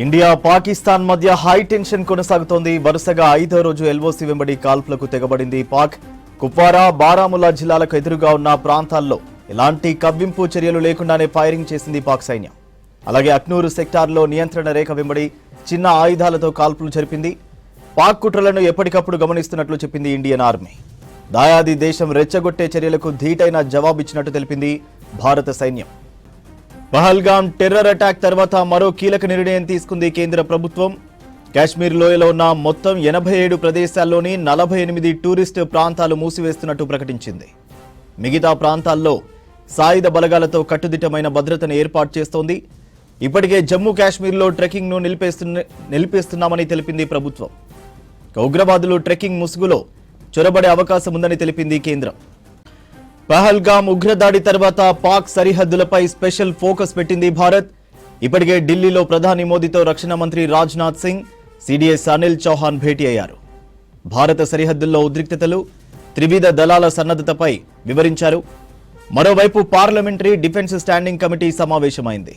India Pakistan మధ్య high tension కొనసాగుతోంది. వరుసగా 5వ రోజు ఎల్ఓసి వెంబడి కాల్పులకు తెగబడింది పాక్. కుప్వారా, బారాముల్లా జిల్లాలకు ఎదురుగా ఉన్న ప్రాంతాల్లో ఎలాంటి కవ్వింపు చర్యలు లేకుండానే ఫైరింగ్ చేసింది పాక్ సైన్యం. అలాగే అక్నూరు సెక్టార్లో నియంత్రణ రేఖ వెంబడి చిన్న ఆయుధాలతో కాల్పులు జరిపింది. పాక్ కుట్రలను ఎప్పటికప్పుడు గమనిస్తున్నట్లు చెప్పింది ఇండియన్ ఆర్మీ. దాయాది దేశం రెచ్చగొట్టే చర్యలకు ధీటైన జవాబిచ్చినట్టు తెలిపింది భారత సైన్యం. పహల్గాం టెర్రర్ అటాక్ తర్వాత మరో కీలక నిర్ణయం తీసుకుంది కేంద్ర ప్రభుత్వం. కాశ్మీర్ లోయలో ఉన్న మొత్తం 87 ప్రదేశాల్లోని 48 టూరిస్టు ప్రాంతాలు మూసివేస్తున్నట్టు ప్రకటించింది. మిగతా ప్రాంతాల్లో సాయుధ బలగాలతో కట్టుదిట్టమైన భద్రతను ఏర్పాటు చేస్తోంది. ఇప్పటికే జమ్మూ కాశ్మీర్లో ట్రెక్కింగ్ను నిలిపేస్తున్నామని తెలిపింది ప్రభుత్వం. ఉగ్రవాదులు ట్రెక్కింగ్ ముసుగులో చొరబడే అవకాశం ఉందని తెలిపింది కేంద్రం. పహల్గాం ఉగ్రదాడి తర్వాత పాక్ సరిహద్దులపై స్పెషల్ ఫోకస్ పెట్టింది భారత్. ఇప్పటికే ఢిల్లీలో ప్రధాని మోదీతో రక్షణ మంత్రి రాజ్నాథ్ సింగ్, సిడిఎస్ అనిల్ చౌహాన్ భేటీ అయ్యారు. భారత సరిహద్దుల్లో ఉద్రిక్తతలు, త్రివిధ దళాల సన్నద్ధతపై వివరించారు. మరోవైపు పార్లమెంటరీ డిఫెన్స్ స్టాండింగ్ కమిటీ సమావేశమైంది.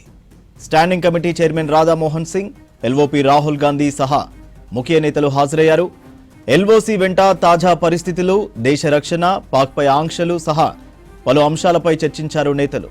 Standing committee chairman Radha Mohan Singh, LOP Rahul Gandhi సహా ముఖ్య నేతలు హాజరయ్యారు. ఎల్ఓసి వెంట తాజా పరిస్థితులు, దేశ రక్షణ, పాక్పై ఆంక్షలు సహా పలు అంశాలపై చర్చించారు నేతలు.